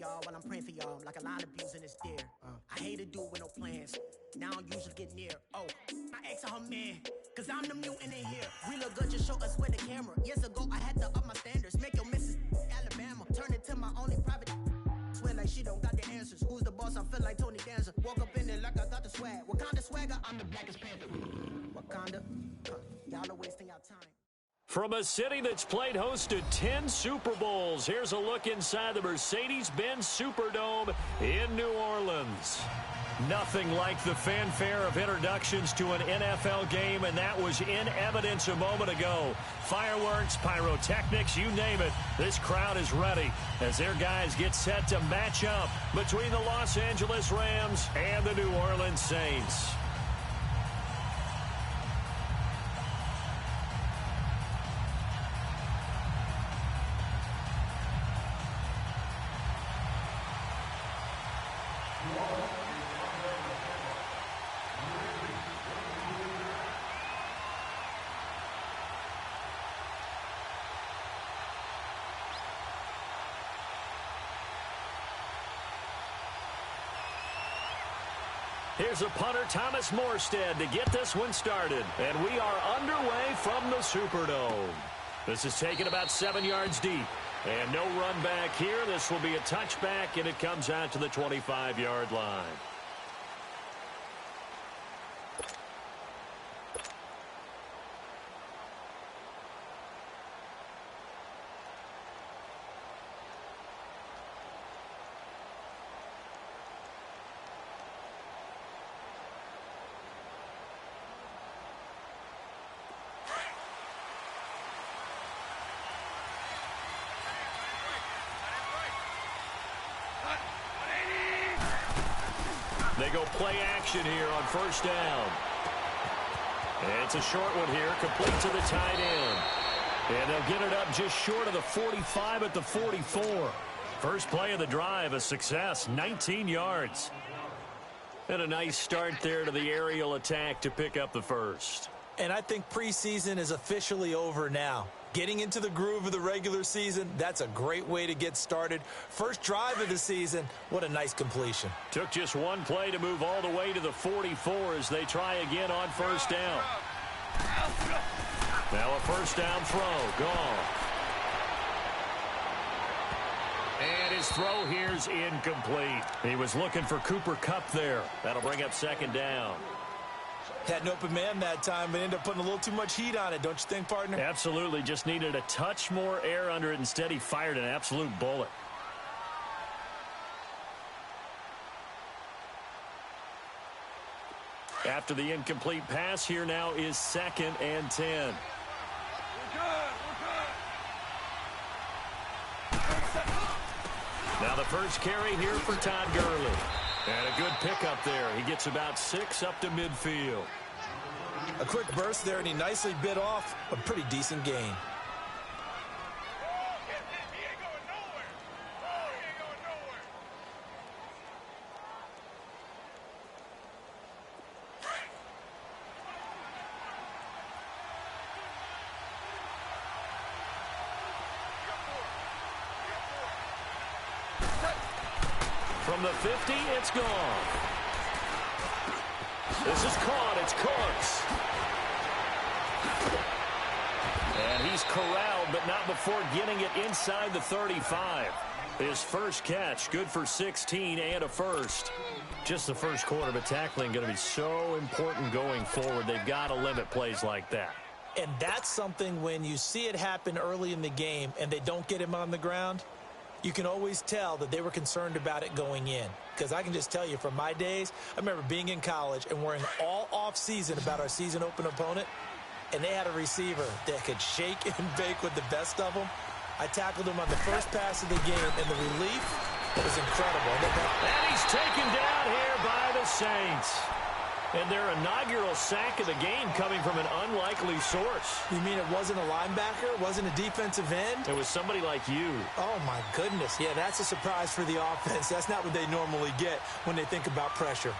y'all while I'm praying for y'all. Like a line abusing this deer. I hate to do it with no plans. Now I don't usually get near. Oh, my ex and her man. Cause I'm the mutant in here. We look good, just show us where the camera. Years ago, I had to up my standards. Make your missus Alabama. Turn it to my only private. Swear like she don't got the answers. Who's the boss? I feel like Tony Danza. Walk up in there like I got the swag. Wakanda swagger, I'm the blackest panther. Wakanda, y'all are wasting your time. From a city that's played host to 10 Super Bowls, here's a look inside the Mercedes-Benz Superdome in New Orleans. Nothing like the fanfare of introductions to an NFL game, and that was in evidence a moment ago. Fireworks, pyrotechnics, you name it. This crowd is ready as their guys get set to match up between the Los Angeles Rams and the New Orleans Saints. Here's a punter, Thomas Morstead, to get this one started. And we are underway from the Superdome. This is taken about 7 yards deep. And no run back here. This will be a touchback, and it comes out to the 25-yard line. They go play action here on first down. And it's a short one here, complete to the tight end. And they'll get it up just short of the 45 at the 44. First play of the drive, a success, 19 yards. And a nice start there to the aerial attack to pick up the first. And I think preseason is officially over now. Getting into the groove of the regular season, that's a great way to get started. First drive of the season, what a nice completion. Took just one play to move all the way to the 44 as they try again on first down. Now a first down throw, gone. And his throw here's incomplete. He was looking for Cooper Kupp there. That'll bring up second down. Had an open man that time, but ended up putting a little too much heat on it, don't you think, partner? Absolutely. Just needed a touch more air under it. Instead, he fired an absolute bullet. After the incomplete pass, here now is 2nd and 10. We're good. Now the first carry here for Todd Gurley. And a good pickup there. He gets about 6 up to midfield. A quick burst there, and he nicely bit off a pretty decent gain. From the 50, it's gone. This is caught. It's Cooks. And he's corralled, but not before getting it inside the 35. His first catch, good for 16 and a first. Just the first quarter, but tackling going to be so important going forward. They've got to limit plays like that. And that's something when you see it happen early in the game and they don't get him on the ground, you can always tell that they were concerned about it going in. Because I can just tell you from my days, I remember being in college and worrying all off-season about our season open opponent, and they had a receiver that could shake and bake with the best of them. I tackled him on the first pass of the game, and the relief was incredible. And he's taken down here by the Saints. And their inaugural sack of the game coming from an unlikely source. You mean it wasn't a linebacker? It wasn't a defensive end? It was somebody like you. Oh, my goodness. Yeah, that's a surprise for the offense. That's not what they normally get when they think about pressure.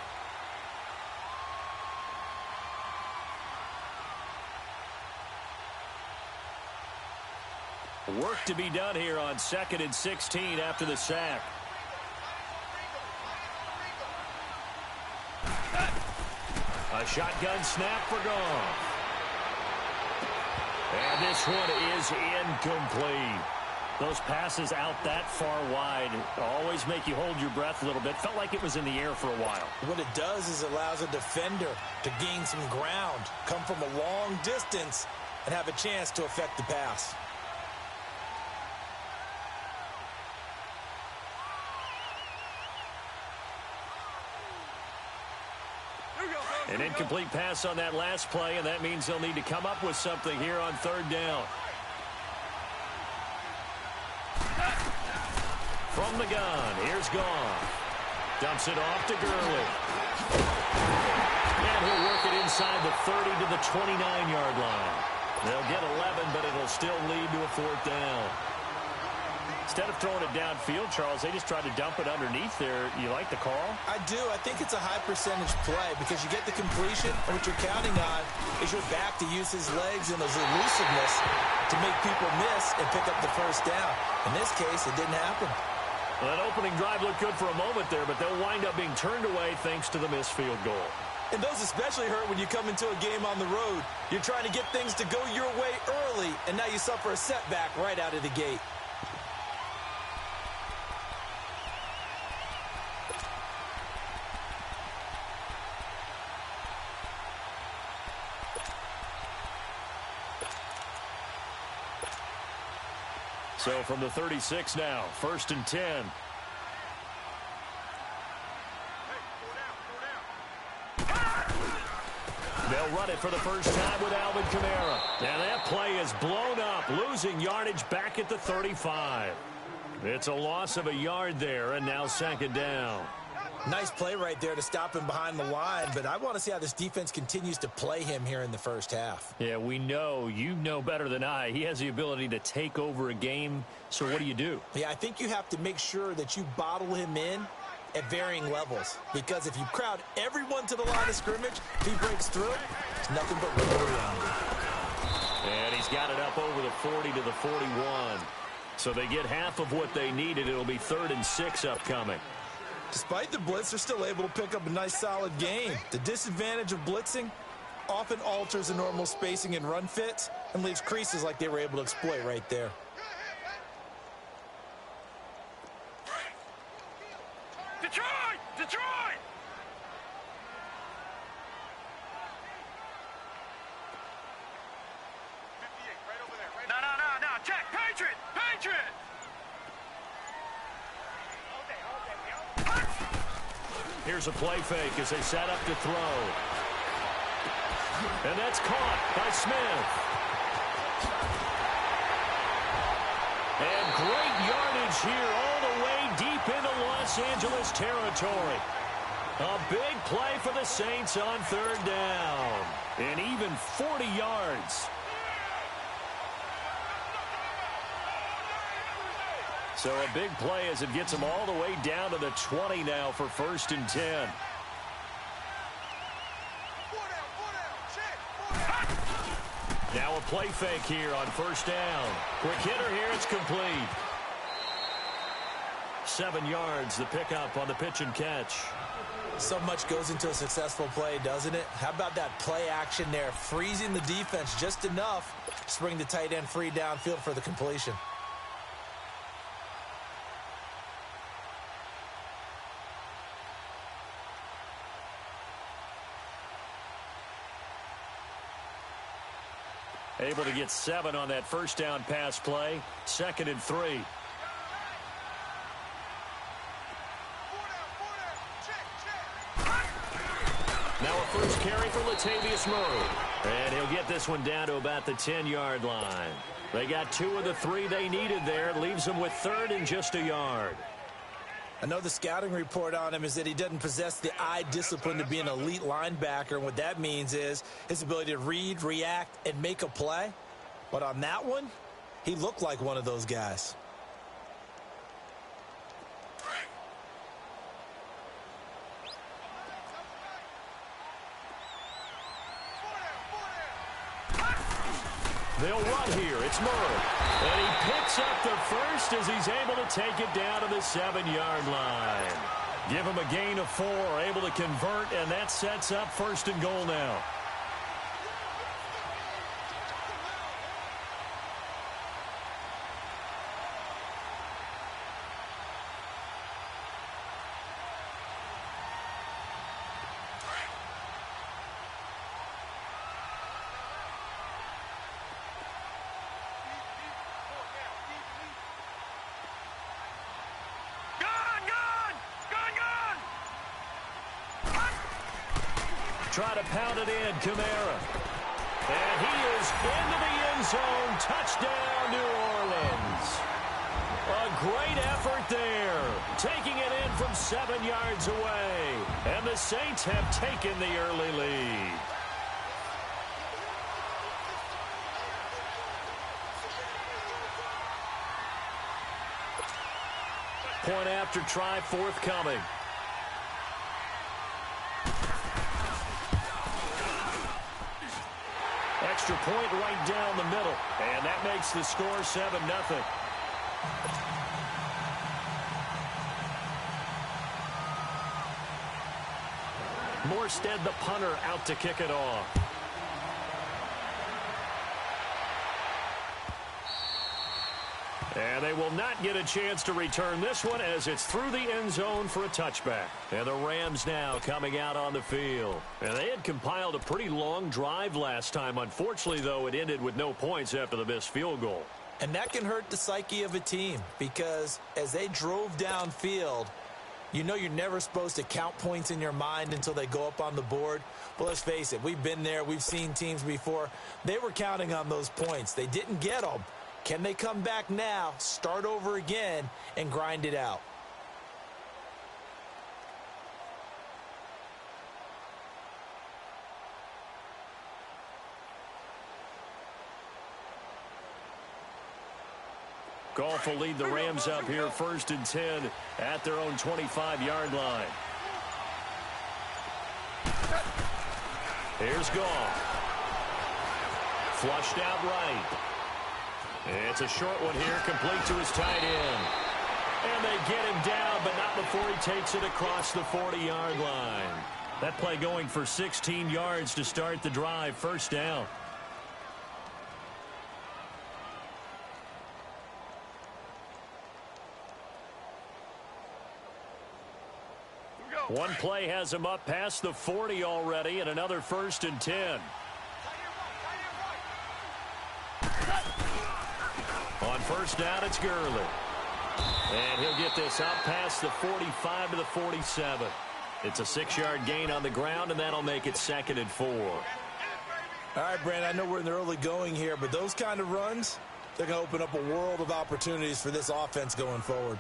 Work to be done here on 2nd and 16 after the sack. A shotgun snap for Goff. And this one is incomplete. Those passes out that far wide always make you hold your breath a little bit. Felt like it was in the air for a while. What it does is it allows a defender to gain some ground, come from a long distance, and have a chance to affect the pass. An incomplete pass on that last play, and that means they'll need to come up with something here on third down. From the gun, here's Goff. Dumps it off to Gurley. And he'll work it inside the 30 to the 29-yard line. They'll get 11, but it'll still lead to a fourth down. Instead of throwing it downfield, Charles, they just tried to dump it underneath there. You like the call? I do. I think it's a high-percentage play because you get the completion, and what you're counting on is your back to use his legs and his elusiveness to make people miss and pick up the first down. In this case, it didn't happen. Well, that opening drive looked good for a moment there, but they'll wind up being turned away thanks to the missed field goal. And those especially hurt when you come into a game on the road. You're trying to get things to go your way early, and now you suffer a setback right out of the gate. So from the 36 now, 1st and 10. They'll run it for the first time with Alvin Kamara. And that play is blown up, losing yardage back at the 35. It's a loss of a yard there, and now 2nd down. Nice play right there to stop him behind the line, but I want to see how this defense continues to play him here in the first half. Yeah, we know. You know better than I. He has the ability to take over a game, so what do you do? Yeah, I think you have to make sure that you bottle him in at varying levels, because if you crowd everyone to the line of scrimmage, if he breaks through, it's nothing but reward on him. And he's got it up over the 40 to the 41. So they get half of what they needed. It'll be 3rd and 6 upcoming. Despite the blitz, they're still able to pick up a nice, solid game. The disadvantage of blitzing often alters the normal spacing and run fits and leaves creases like they were able to exploit right there. Detroit! Detroit! No. Check. Patriot! Patriot! Here's a play fake as they set up to throw. And that's caught by Smith. And great yardage here all the way deep into Los Angeles territory. A big play for the Saints on 3rd down. And even 40 yards. So a big play as it gets them all the way down to the 20 now for 1st and 10. Now a play fake here on 1st down. Quick hitter here, it's complete. 7 yards, the pickup on the pitch and catch. So much goes into a successful play, doesn't it? How about that play action there, freezing the defense just enough to bring the tight end free downfield for the completion. Able to get 7 on that 1st down pass play. 2nd and 3. Now a first carry for Latavius Murray. And he'll get this one down to about the 10-yard line. They got 2 of the 3 they needed there. It leaves them with 3rd and just a yard. I know the scouting report on him is that he doesn't possess the eye discipline to be an elite linebacker. And what that means is his ability to read, react, and make a play. But on that one, he looked like one of those guys. They'll run here. It's Murray. And he picks up the first as he's able to take it down to the 7-yard line. Give them a gain of 4, able to convert, and that sets up 1st and goal now. Try to pound it in, Kamara. And he is into the end zone. Touchdown, New Orleans. A great effort there. Taking it in from 7 yards away. And the Saints have taken the early lead. Point after try forthcoming. Extra point right down the middle. And that makes the score 7-0. Morstead, the punter, out to kick it off. And they will not get a chance to return this one as it's through the end zone for a touchback. And the Rams now coming out on the field. And they had compiled a pretty long drive last time. Unfortunately, though, it ended with no points after the missed field goal. And that can hurt the psyche of a team because as they drove downfield, you know you're never supposed to count points in your mind until they go up on the board. But let's face it, we've been there. We've seen teams before. They were counting on those points. They didn't get them. Can they come back now, start over again, and grind it out? Goff will lead the Rams up here 1st and 10 at their own 25-yard line. Here's Goff. Flushed out right. It's a short one here, complete to his tight end. And they get him down, but not before he takes it across the 40-yard line. That play going for 16 yards to start the drive, 1st down. One play has him up past the 40 already, and another 1st and 10. On 1st down, it's Gurley. And he'll get this up past the 45 to the 47. It's a 6-yard gain on the ground, and that'll make it 2nd and 4. All right, Brandon, I know we're in the early going here, but those kind of runs, they're going to open up a world of opportunities for this offense going forward.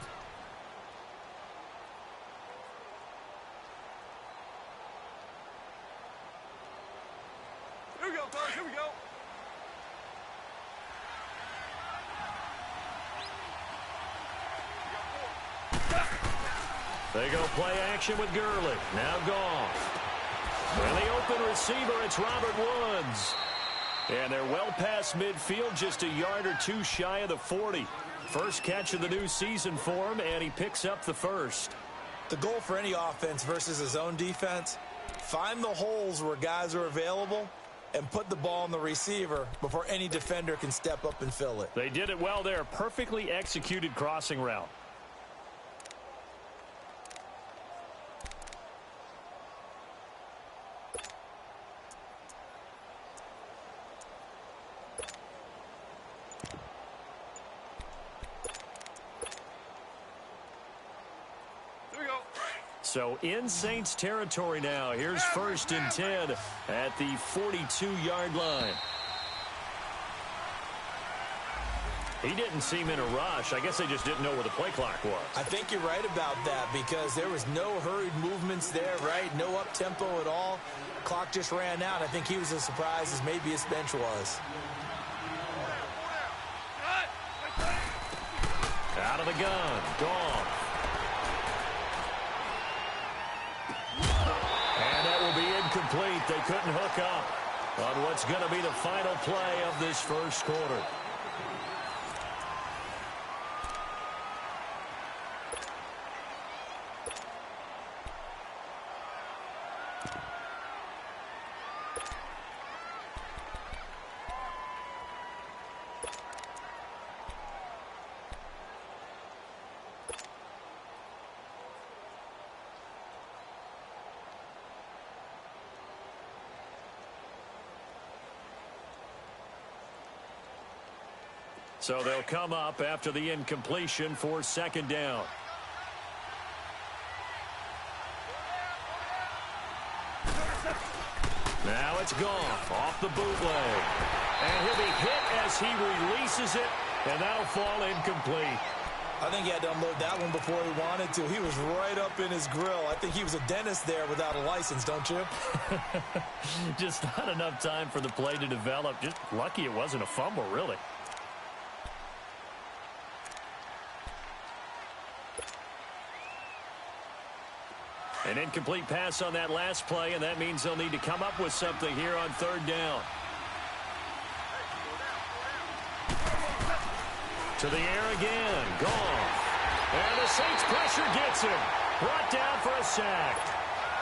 Here we go, guys. Here we go. They go play action with Gurley. Now Goff. And the open receiver, it's Robert Woods. And they're well past midfield, just a yard or two shy of the 40. First catch of the new season for him, and he picks up the 1st. The goal for any offense versus a zone defense, find the holes where guys are available and put the ball on the receiver before any defender can step up and fill it. They did it well there. Perfectly executed crossing route. So in Saints territory now. Here's 1st and 10 at the 42-yard line. He didn't seem in a rush. I guess they just didn't know where the play clock was. I think you're right about that because there was no hurried movements there, right? No up-tempo at all. Clock just ran out. I think he was as surprised as maybe his bench was. Out of the gun. Goff. And that will be incomplete. They couldn't hook up on what's going to be the final play of this first quarter. So they'll come up after the incompletion for second down. Now it's Goff off the bootleg. And he'll be hit as he releases it, and that'll fall incomplete. I think he had to unload that one before he wanted to. He was right up in his grill. I think he was a dentist there without a license, don't you? Just not enough time for the play to develop. Just lucky it wasn't a fumble, really. An incomplete pass on that last play, and that means they'll need to come up with something here on third down. To the air again. Goff. And the Saints pressure gets him. Brought down for a sack.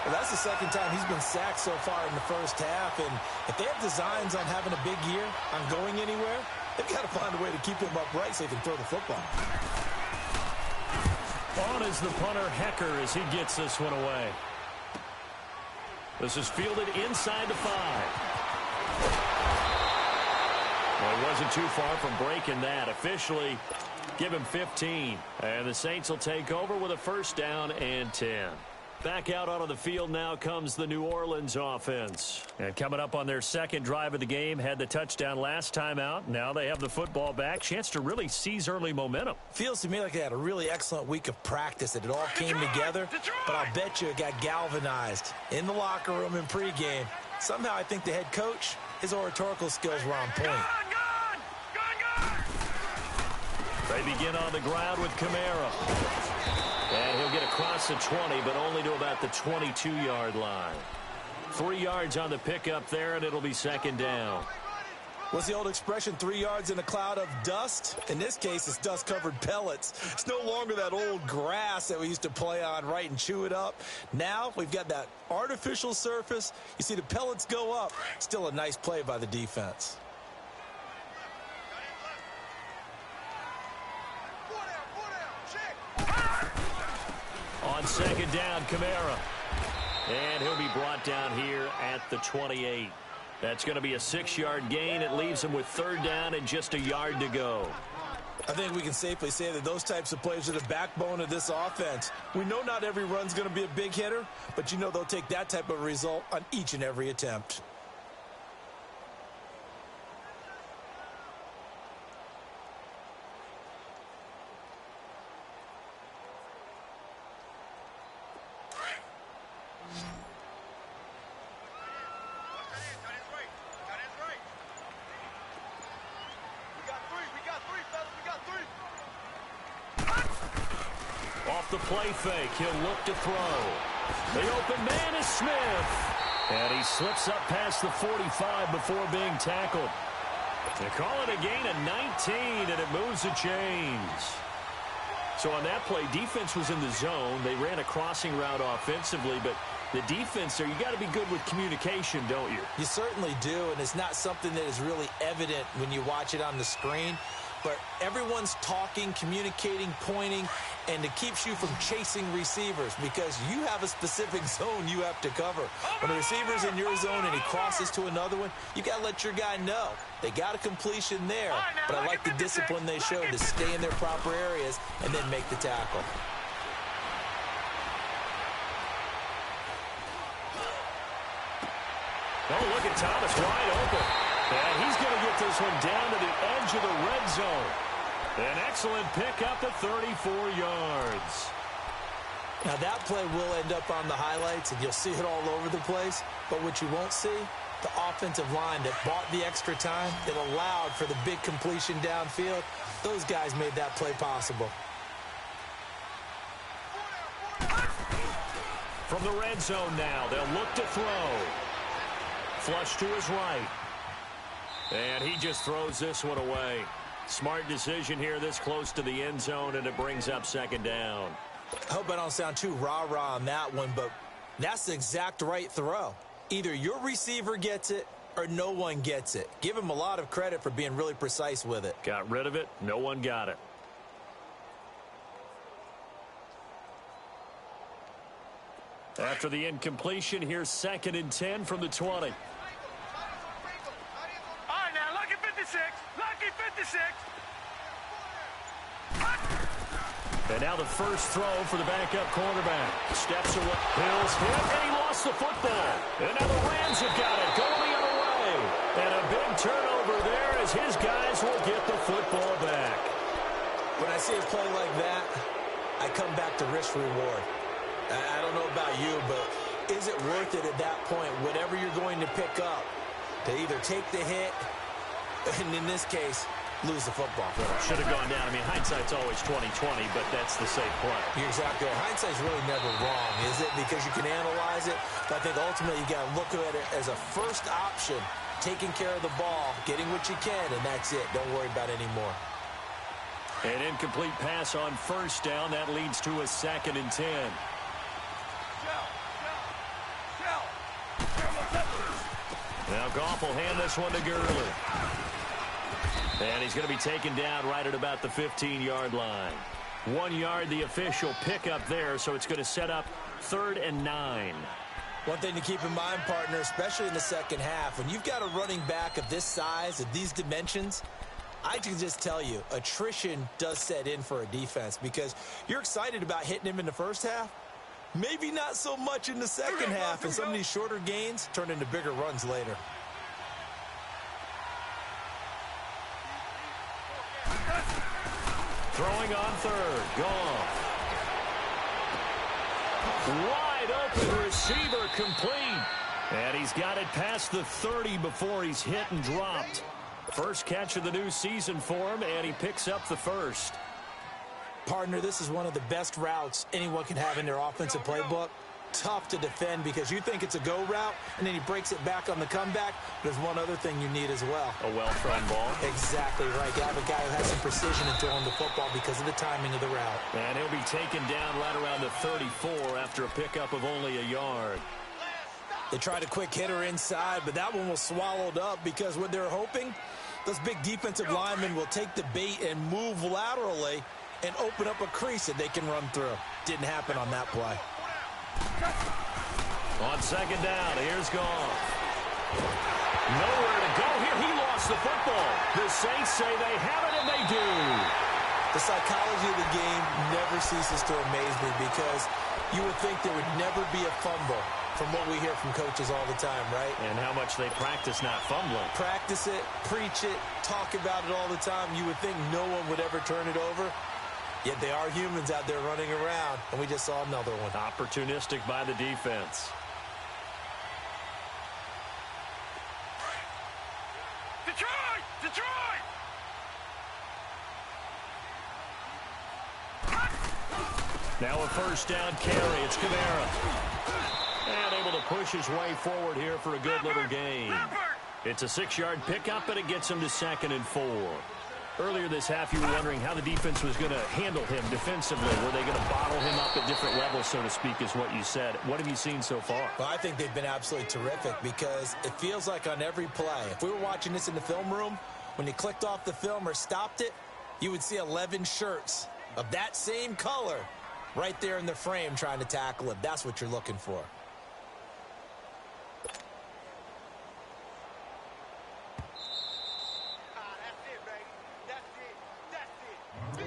Well, that's the second time he's been sacked so far in the first half. And if they have designs on having a big year, on going anywhere, they've got to find a way to keep him upright so he can throw the football. On is the punter, Hecker, as he gets this one away. This is fielded inside the 5. Well, he wasn't too far from breaking that. Officially, give him 15. And the Saints will take over with a first down and 10. Back out onto the field now comes the New Orleans offense. And coming up on their second drive of the game, had the touchdown last time out. Now they have the football back. Chance to really seize early momentum. Feels to me like they had a really excellent week of practice, that it all came together. But I'll bet you it got galvanized in the locker room in pregame. Somehow I think the head coach, his oratorical skills were on point. They begin on the ground with Kamara. And he'll get across the 20, but only to about the 22-yard line. 3 yards on the pickup there, and it'll be second down. What's the old expression, 3 yards in a cloud of dust? In this case, it's dust-covered pellets. It's no longer that old grass that we used to play on, right, and chew it up. Now we've got that artificial surface. You see the pellets go up. Still a nice play by the defense. On second down, Kamara. And he'll be brought down here at the 28. That's going to be a 6-yard gain. It leaves him with third down and just a yard to go. I think we can safely say that those types of plays are the backbone of this offense. We know not every run's going to be a big hitter, but you know they'll take that type of result on each and every attempt. The play fake. He'll look to throw. The open man is Smith. And he slips up past the 45 before being tackled. They call it a gain of 19, and it moves the chains. So on that play, defense was in the zone. They ran a crossing route offensively, but the defense there, you got to be good with communication, don't you? You certainly do, and it's not something that is really evident when you watch it on the screen. But everyone's talking, communicating, pointing, and it keeps you from chasing receivers because you have a specific zone you have to cover. When the receiver's in your zone and he crosses to another one, you got to let your guy know. They got a completion there, but I like the discipline they showed to stay in their proper areas and then make the tackle. Oh, look at Thomas wide open. And he's going to get this one down to the edge of the red zone. An excellent pickup at 34 yards. Now that play will end up on the highlights, and you'll see it all over the place. But what you won't see, the offensive line that bought the extra time, that allowed for the big completion downfield, those guys made that play possible. From the red zone now, they'll look to throw. Flush to his right. And he just throws this one away. Smart decision here this close to the end zone, and it brings up second down. I hope I don't sound too rah-rah on that one, but That's the exact right throw. Either your receiver gets it or no one gets it. Give him a lot of credit for being really precise with it. Got rid of it. No one got it. After the incompletion, here's 2nd and 10 from the 20. All right, now, lucky 56. Lucky 56. And now the first throw for the backup quarterback. Steps away. Hills hit, and he lost the football. And now the Rams have got it. Going the other way. And a big turnover there as his guys will get the football back. When I see a play like that, I come back to risk-reward. I don't know about you, but is it worth it at that point, whatever you're going to pick up, to either take the hit, and in this case, lose the football? Should have gone down. I mean, hindsight's always 20/20, but that's the safe play. You're exactly right. Hindsight's really never wrong, is it? Because you can analyze it, but I think ultimately you got to look at it as a first option, taking care of the ball, getting what you can, and that's it. Don't worry about it anymore. An incomplete pass on first down. That leads to a 2nd and 10. Now Goff will hand this one to Gurley. And he's going to be taken down right at about the 15-yard line. 1 yard, the official pickup there, so it's going to set up 3rd and 9. One thing to keep in mind, partner, especially in the second half, when you've got a running back of this size, of these dimensions, I can just tell you, attrition does set in for a defense because you're excited about hitting him in the first half. Maybe not so much in the second half, and some of these shorter gains turn into bigger runs later. Throwing on 3rd. Goff. Wide open receiver complete. And he's got it past the 30 before he's hit and dropped. First catch of the new season for him, and he picks up the first. Partner, this is one of the best routes anyone can have in their offensive playbook. Tough to defend because you think it's a go route, and then he breaks it back on the comeback. There's one other thing you need as well. A well-thrown ball. Exactly right. You have a guy who has some precision in throwing the football because of the timing of the route. And he'll be taken down right around the 34 after a pickup of only a yard. They tried a quick hitter inside, but that one was swallowed up because what they're hoping, those big defensive linemen will take the bait and move laterally and open up a crease that they can run through. Didn't happen on that play. On 2nd down, here's Goff. Nowhere to go here. He lost the football. The Saints say they have it, and they do. The psychology of the game never ceases to amaze me because you would think there would never be a fumble from what we hear from coaches all the time, right? And how much they practice not fumbling. Practice it, preach it, talk about it all the time. You would think no one would ever turn it over. Yet they are humans out there running around, and we just saw another one. Opportunistic by the defense. Detroit! Detroit! Now a first down carry. It's Kamara. And able to push his way forward here for a good little gain. It's a 6-yard pickup, and it gets him to 2nd and 4. Earlier this half, you were wondering how the defense was going to handle him defensively. Were they going to bottle him up at different levels, so to speak, is what you said. What have you seen so far? Well, I think they've been absolutely terrific because it feels like on every play, if we were watching this in the film room, when you clicked off the film or stopped it, you would see 11 shirts of that same color right there in the frame trying to tackle him. That's what you're looking for. That's it, baby. That's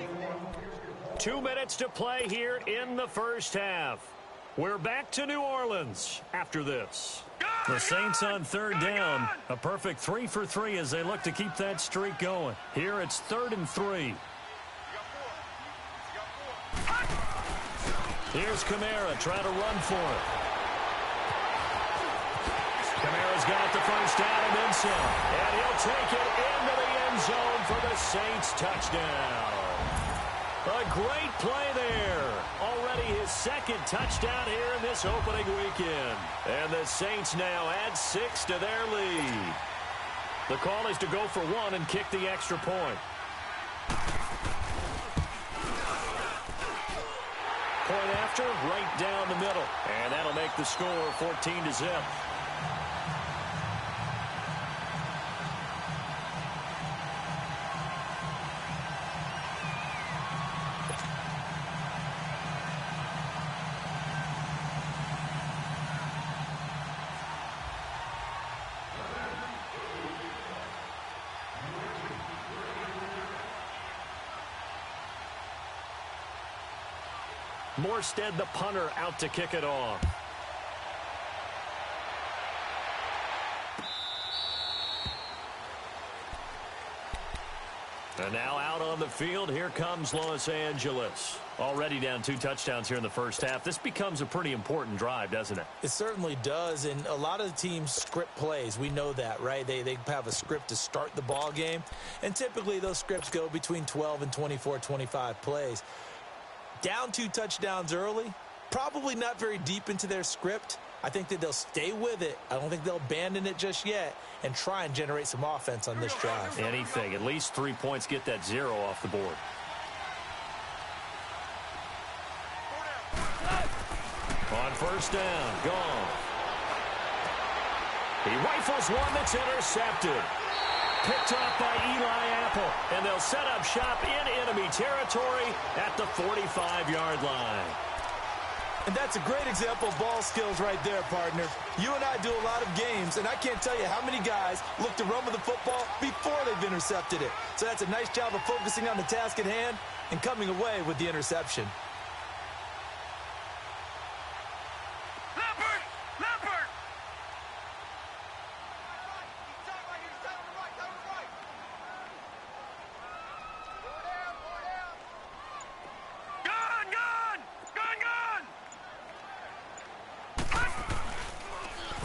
it. 2 minutes to play here in the first half. We're back to New Orleans after this. The Saints on 3rd down. A perfect 3 for 3 as they look to keep that streak going. Here it's 3rd and 3. Here's Kamara trying to run for it. Kamara's got the first down and then some. And he'll take it into the end zone for the Saints touchdown. A great play there. Already his 2nd touchdown here in this opening weekend. And the Saints now add 6 to their lead. The call is to go for 1 and kick the extra point. point after, right down the middle. And that'll make the score 14-0. Morstead, the punter, out to kick it off. And now out on the field, here comes Los Angeles. Already down 2 touchdowns here in the first half. This becomes a pretty important drive, doesn't it? It certainly does, and a lot of the teams script plays. We know that, right? They have a script to start the ball game, and typically those scripts go between 12 and 24, 25 plays. Down 2 touchdowns early, probably not very deep into their script. I think that they'll stay with it. I don't think they'll abandon it just yet and try and generate some offense on this drive. Anything. At least 3 points, get that 0 off the board. On first down, gone. He rifles one that's intercepted. Picked off by Eli Apple, and they'll set up shop in enemy territory at the 45-yard line. And that's a great example of ball skills right there, partner. You and I do a lot of games, and I can't tell you how many guys look to run with the football before they've intercepted it. So that's a nice job of focusing on the task at hand and coming away with the interception.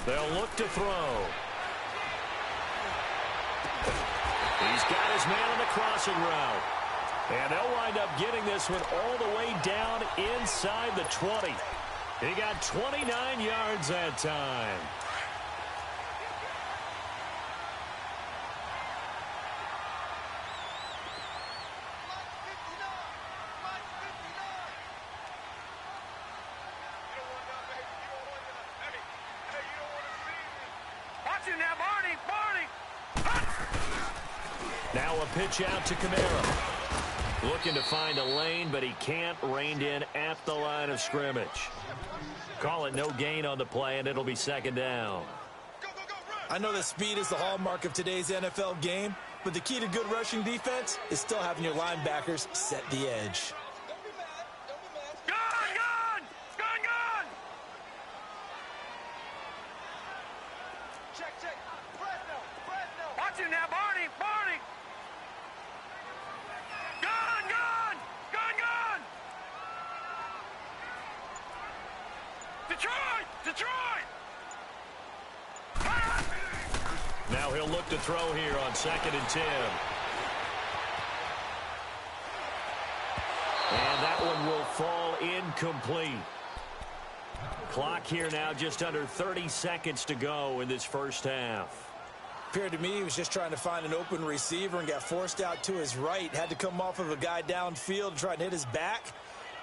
They'll look to throw. He's got his man on the crossing route. And they'll wind up getting this one all the way down inside the 20. He got 29 yards that time. Now a pitch out to Kamara. Looking to find a lane, but he can't. Reined in at the line of scrimmage. Call it no gain on the play, and it'll be second down. I know that speed is the hallmark of today's NFL game, but the key to good rushing defense is still having your linebackers set the edge. Now he'll look to throw here on 2nd and 10. And that one will fall incomplete. Clock here now just under 30 seconds to go in this first half. Appeared to me he was just trying to find an open receiver and got forced out to his right. Had to come off of a guy downfield and try and hit his back.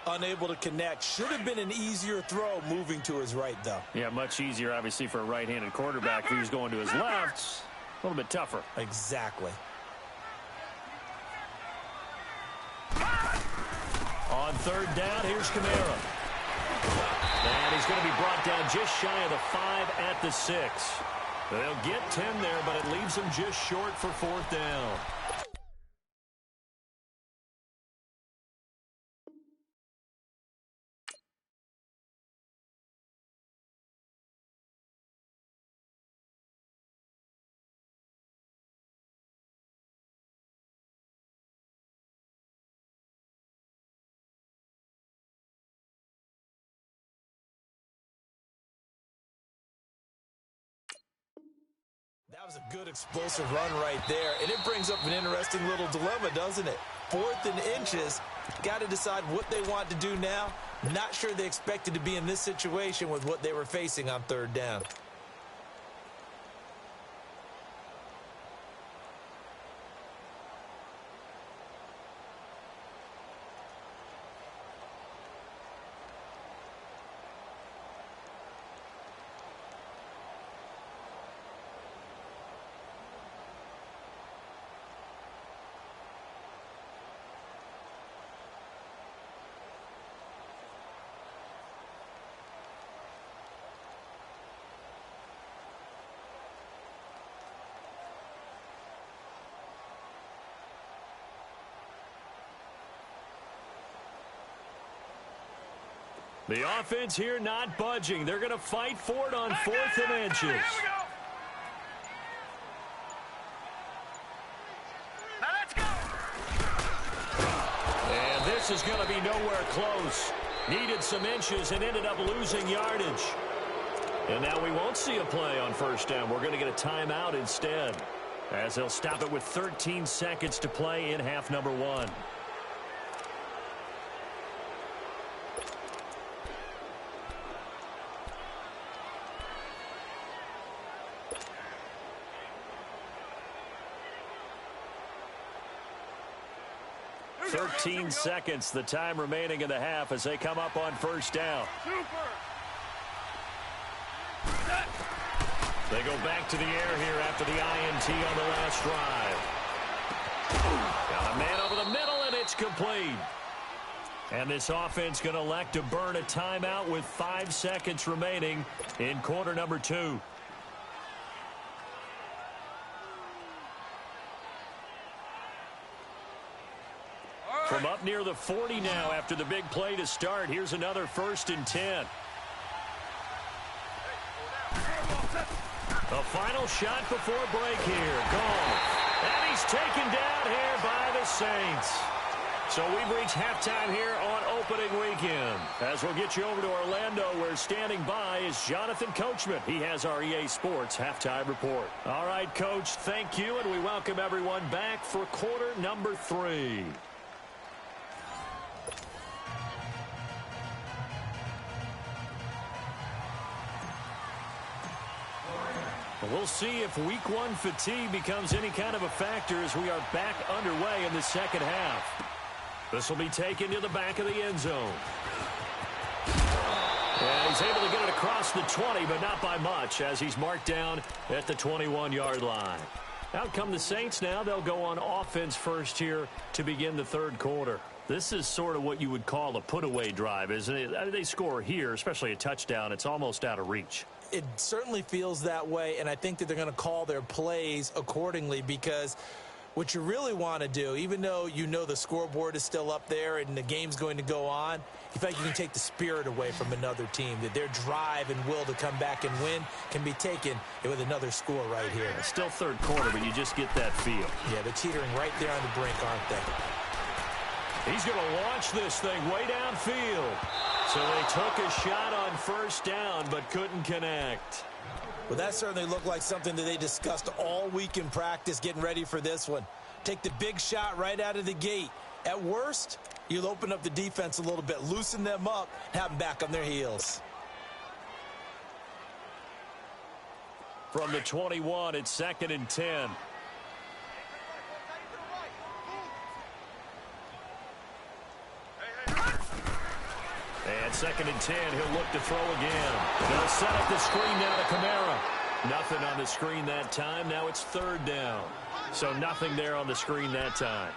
Unable to connect. Should have been an easier throw moving to his right, though. Yeah, much easier, obviously, for a right-handed quarterback. If he was going to his left, a little bit tougher. Exactly. On 3rd down, here's Kamara. And he's going to be brought down just shy of the 5 at the 6. They'll get 10 there, but it leaves them just short for 4th down. That was a good explosive run right there, and it brings up an interesting little dilemma, doesn't it? 4th and inches, got to decide what they want to do now. Not sure they expected to be in this situation with what they were facing on 3rd down. The offense here not budging. They're going to fight for it on 4th and inches. Here we go. Now let's go. And this is going to be nowhere close. Needed some inches and ended up losing yardage. And now we won't see a play on 1st down. We're going to get a timeout instead, as they'll stop it with 13 seconds to play in half number 1. Seconds, the time remaining in the half as they come up on 1st down. They go back to the air here after the INT on the last drive. Got a man over the middle, and it's complete. And this offense going to elect to burn a timeout with 5 seconds remaining in quarter number 2. From up near the 40 now after the big play to start. Here's another 1st and 10. The final shot before break here. Gone. And he's taken down here by the Saints. So we've reached halftime here on opening weekend. As we'll get you over to Orlando, where standing by is Jonathan Coachman. He has our EA Sports halftime report. All right, Coach, thank you, and we welcome everyone back for quarter number 3. We'll see if week 1 fatigue becomes any kind of a factor as we are back underway in the second half. This will be taken to the back of the end zone. And he's able to get it across the 20, but not by much, as he's marked down at the 21-yard line. Out come the Saints now. They'll go on offense first here to begin the 3rd quarter. This is sort of what you would call a put-away drive, isn't it? They score here, especially a touchdown. It's almost out of reach. It certainly feels that way, and I think that they're going to call their plays accordingly, because what you really want to do, even though you know the scoreboard is still up there and the game's going to go on, you feel like you can take the spirit away from another team, that their drive and will to come back and win can be taken with another score right here. It's still 3rd quarter, but you just get that feel. Yeah, they're teetering right there on the brink, aren't they? He's going to launch this thing way downfield. So they took a shot on 1st down, but couldn't connect. Well, that certainly looked like something that they discussed all week in practice getting ready for this one. Take the big shot right out of the gate. At worst, you'll open up the defense a little bit, loosen them up, and have them back on their heels. From the 21, it's 2nd and 10. And 2nd and 10, he'll look to throw again. They'll set up the screen now to Kamara. Nothing on the screen that time. Now it's 3rd down. So nothing there on the screen that time.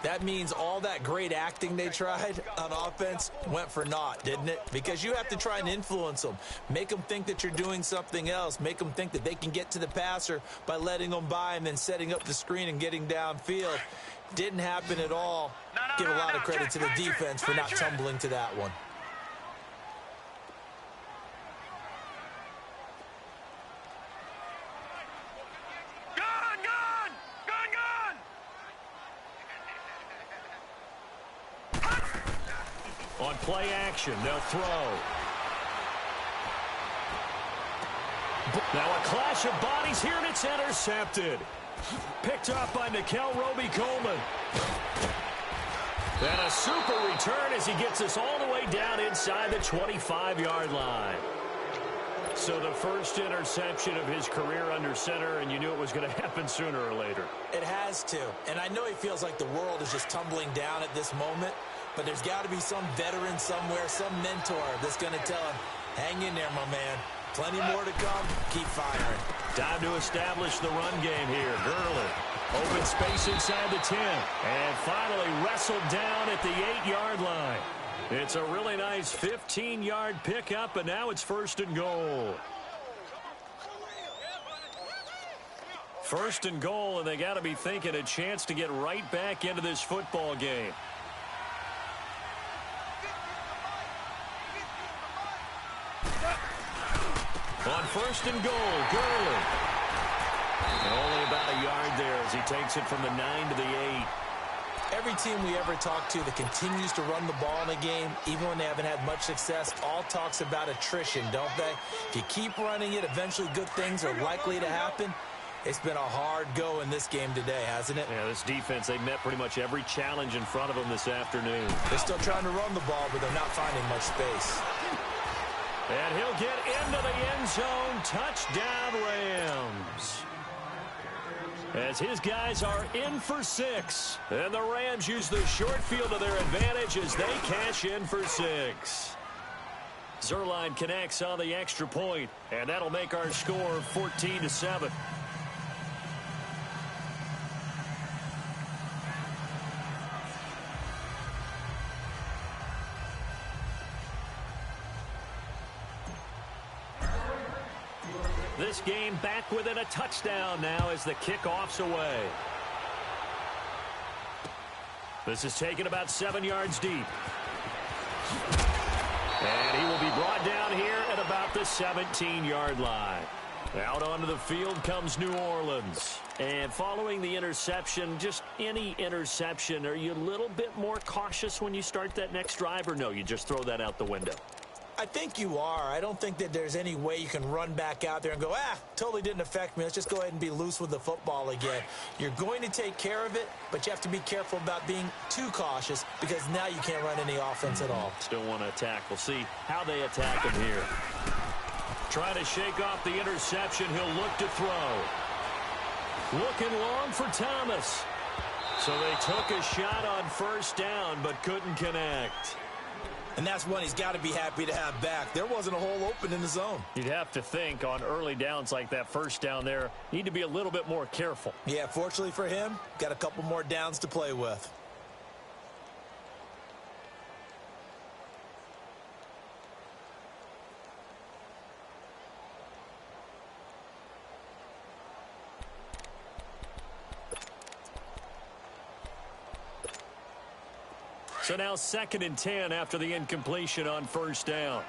That means all that great acting they tried on offense went for naught, didn't it? Because you have to try and influence them. Make them think that you're doing something else. Make them think that they can get to the passer by letting them by and then setting up the screen and getting downfield. Didn't happen at all. Give a lot of credit to the defense for not tumbling to that one. On play action, they'll throw. Now a clash of bodies here, and it's intercepted. Picked up by Nickel Roby-Coleman. And a super return as he gets us all the way down inside the 25-yard line. So the first interception of his career under center, and you knew it was going to happen sooner or later. It has to. And I know he feels like the world is just tumbling down at this moment, but there's got to be some veteran somewhere, some mentor that's going to tell him, hang in there, my man. Plenty more to come. Keep firing. Time to establish the run game here. Gurley. Open space inside the 10. And finally wrestled down at the 8-yard line. It's a really nice 15-yard pickup, and now it's 1st and goal. 1st and goal, and they got to be thinking a chance to get right back into this football game. first and goal. Gurley. And only about a yard there as he takes it from the 9 to the 8. Every team we ever talk to that continues to run the ball in a game, even when they haven't had much success, all talks about attrition, don't they? If you keep running it, eventually good things are likely to happen. It's been a hard go in this game today, hasn't it? Yeah, this defense, they met pretty much every challenge in front of them this afternoon. They're still trying to run the ball, but they're not finding much space. And he'll get into the end zone. Touchdown, Rams. As his guys are in for 6. And the Rams use the short field to their advantage as they cash in for 6. Zerline connects on the extra point, and that'll make our score 14-7. This game back within a touchdown now as the kickoff's away. This is taken about 7 yards deep. And he will be brought down here at about the 17-yard line. Out onto the field comes New Orleans. And following the interception, just any interception, are you a little bit more cautious when you start that next drive, or no, you just throw that out the window? I think you are. I don't think that there's any way you can run back out there and go, totally didn't affect me. Let's just go ahead and be loose with the football again. You're going to take care of it, but you have to be careful about being too cautious because now you can't run any offense at all. Still want to attack. We'll see how they attack him here. Trying to shake off the interception. He'll look to throw. Looking long for Thomas. So they took a shot on first down but couldn't connect. And that's one he's got to be happy to have back. There wasn't a hole open in the zone. You'd have to think on early downs like that first down there, need to be a little bit more careful. Yeah, fortunately for him, got a couple more downs to play with. So now 2nd and 10 after the incompletion on first down.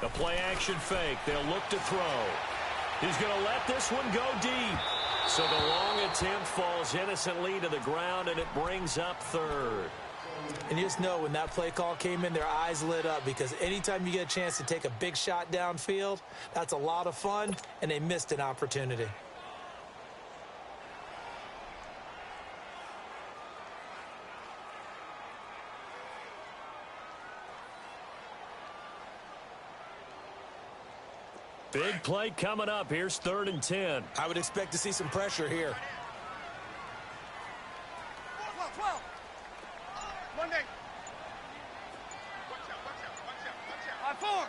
The play action fake. They'll look to throw. He's going to let this one go deep. So the long attempt falls innocently to the ground, and it brings up 3rd. And you just know when that play call came in, their eyes lit up because anytime you get a chance to take a big shot downfield, that's a lot of fun, and they missed an opportunity. Big play coming up. Here's 3rd and 10. I would expect to see some pressure here. 12. Monday. 5-4.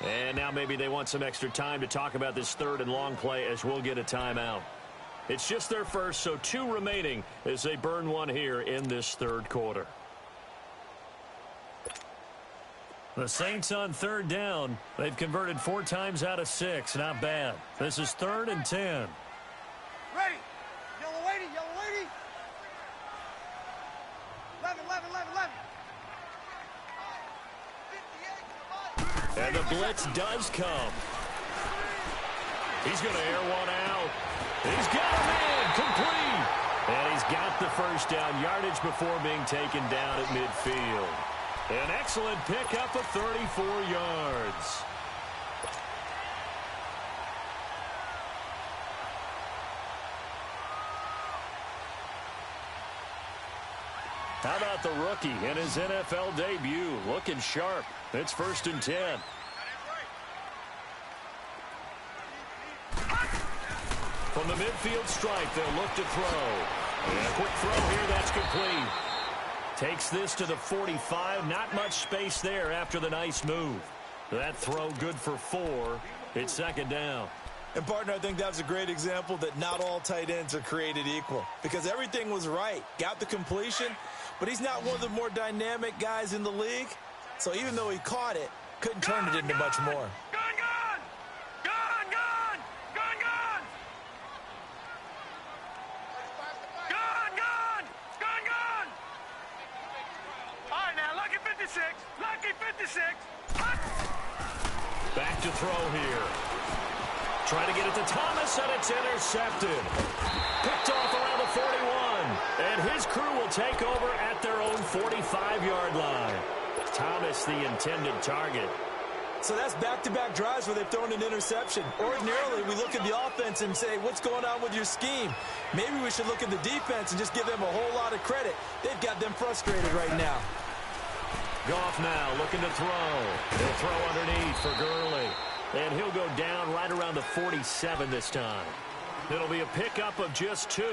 And now maybe they want some extra time to talk about this 3rd and long play as we'll get a timeout. It's just their first, so 2 remaining as they burn one here in this 3rd quarter. The Saints on 3rd down. They've converted 4 times out of 6. Not bad. This is 3rd and 10. Ready. Yellow lady. 11. And the blitz does come. He's going to air one out. He's got him in. Complete. And he's got the first down yardage before being taken down at midfield. An excellent pickup of 34 yards. How about the rookie in his NFL debut? Looking sharp. It's 1st and 10. From the midfield stripe, they'll look to throw. And a quick throw here, that's complete. Takes this to the 45. Not much space there after the nice move. That throw good for 4. It's 2nd down. And, partner, I think that's a great example that not all tight ends are created equal because everything was right. Got the completion, but he's not one of the more dynamic guys in the league. So even though he caught it, couldn't turn it into much more. 56. Lucky 56. Back to throw here. Trying to get it to Thomas, and it's intercepted. Picked off around the 41. And his crew will take over at their own 45-yard line. Thomas, the intended target. So that's back-to-back drives where they've thrown an interception. Ordinarily, we look at the offense and say, what's going on with your scheme? Maybe we should look at the defense and just give them a whole lot of credit. They've got them frustrated right now. Goff now looking to throw. He'll throw underneath for Gurley. And he'll go down right around the 47 this time. It'll be a pickup of just 2,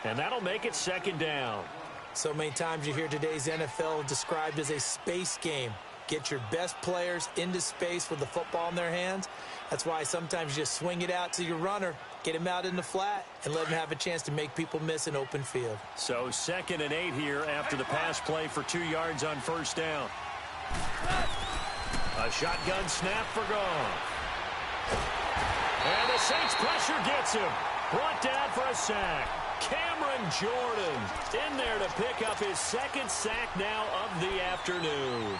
and that'll make it second down. So many times you hear today's NFL described as a space game. Get your best players into space with the football in their hands. That's why sometimes you just swing it out to your runner, get him out in the flat, and let him have a chance to make people miss an open field. So 2nd and 8 here after the pass play for 2 yards on first down. A shotgun snap for Goff. And the Saints pressure gets him. Brought down for a sack. Cameron Jordan in there to pick up his 2nd sack now of the afternoon.